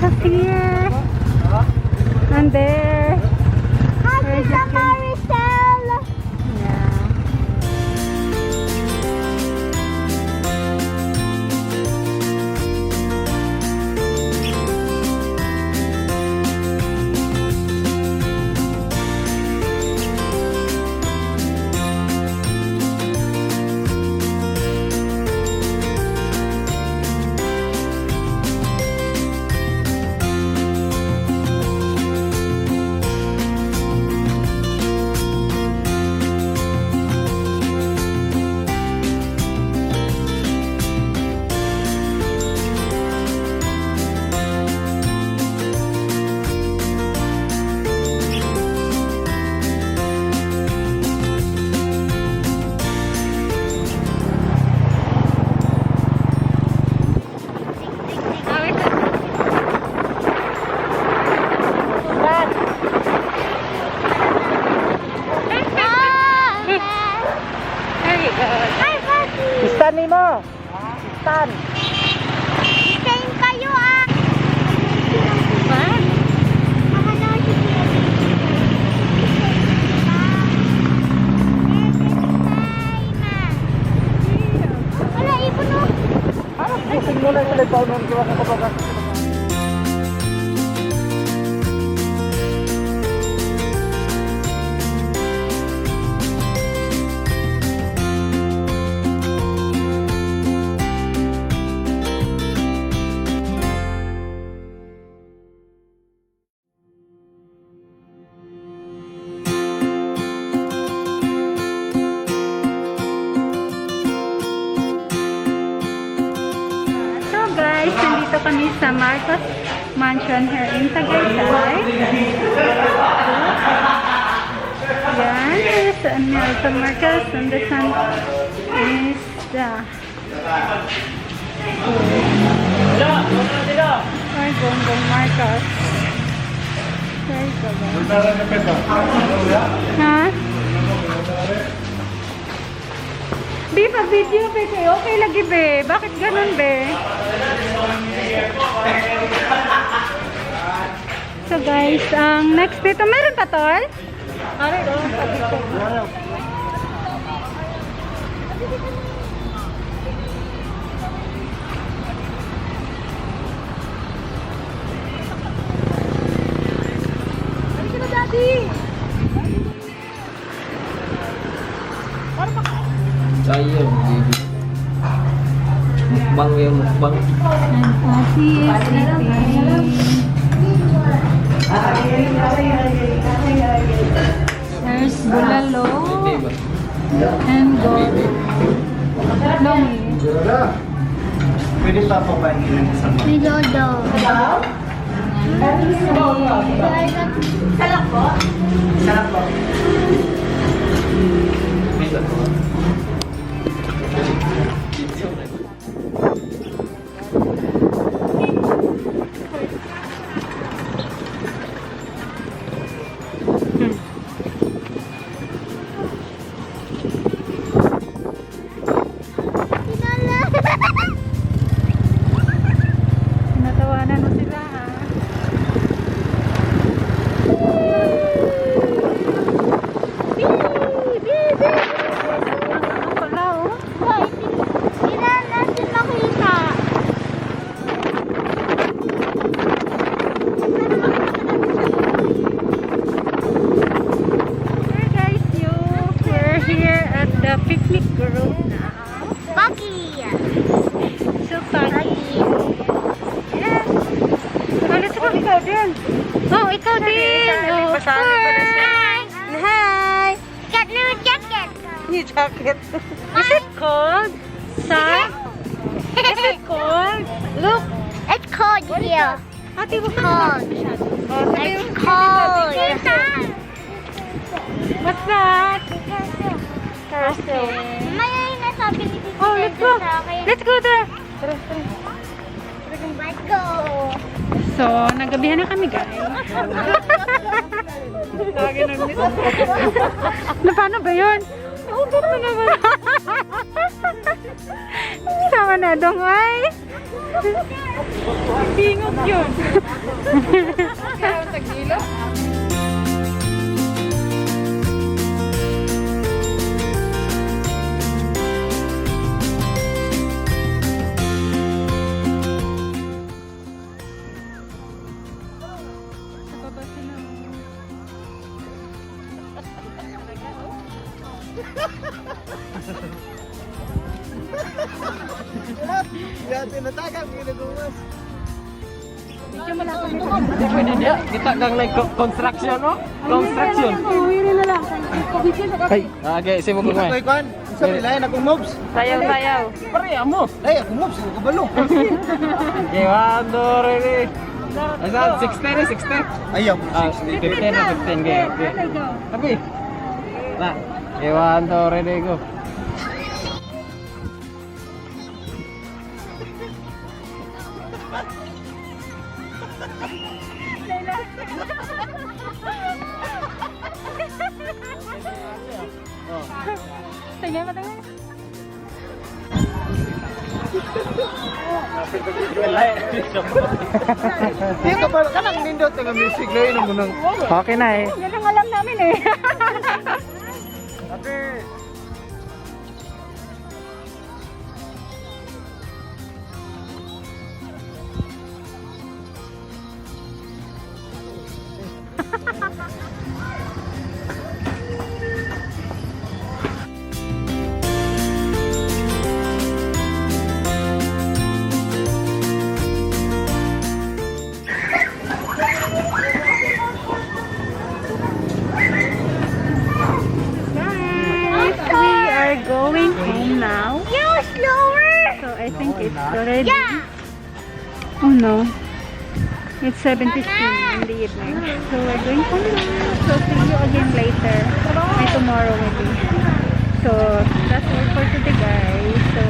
Here. And there. Happy Maricel! Yeah. Stan mo. Stan. Same kayo ah! What? Wala, ipon mo! Pusing mo na sila pa nung kiwa ka pa. Guys, nandito kami sa Marcos Mansion here in Tagaytay. Yan, there's America Marcos and the sun is the Gonggong Marcos. There you go. Ha? Be, pag-video, be. Okay lagi, be. Bakit ganun, be? So, guys, ang next dito, meron pa, tol? Tayo, baby. Mukbang yung mukbang. And Ati is eating. There's bulalo and gold. Longi. Pwede pa po ba ilan sa mga? Nilodo. Salak po? Sarap po. Pwede po. Natawanan mo sila, ha? Ang pala, oh. Hindi na natin makita. Here, guys, we're here at the picnic group now. Buggy. So funny. Yes. Oh, let's go. Ikaw din. Oh, ikaw din. Oh, of course. Hi. Got new jacket. New jacket. Is it cold? Sir? Is it cold? Look. It's cold here. Ate, wag ka Cold. Oh, sabi It's mo. cold. What's that? Castle. Mamaya yung nasabi ni Titi Oh, let's go. sa akin. Let's go there. Let's go. So, nagabihan na kami, guys. Na paano ba yun? Oh, ba't mo naman? Sama na dong, ay. Hingot yun. Ya, tinatagan, ginagawas. Medyo malapit. Hindi pwede niya. Kita kang construction, no? Construction. Yun na lang. Ay, okay, sige mo Ako kumain. ikuan, isa bilayan akong moves. Sayaw. Pare, amo. Ay, akong moves, ako kabalo. Okay, 1, 2, ready. Asan? 60 na, 60. Ayaw. 15 na, 15. Okay, okay. Tapi. Na. Okay, 1, 2, ready, go. Tingnan mo, tingnan. Di ka ba, kanang nindot nga music lain ang munang. Okay na eh. Yan ang alam namin eh. Ate. Guys, we are going home now. You slower. So I think it's already. Yeah. Oh no. It's 7:15 in the evening. So we're going home now. So see you again later. Tomorrow maybe. So that's all for today guys. So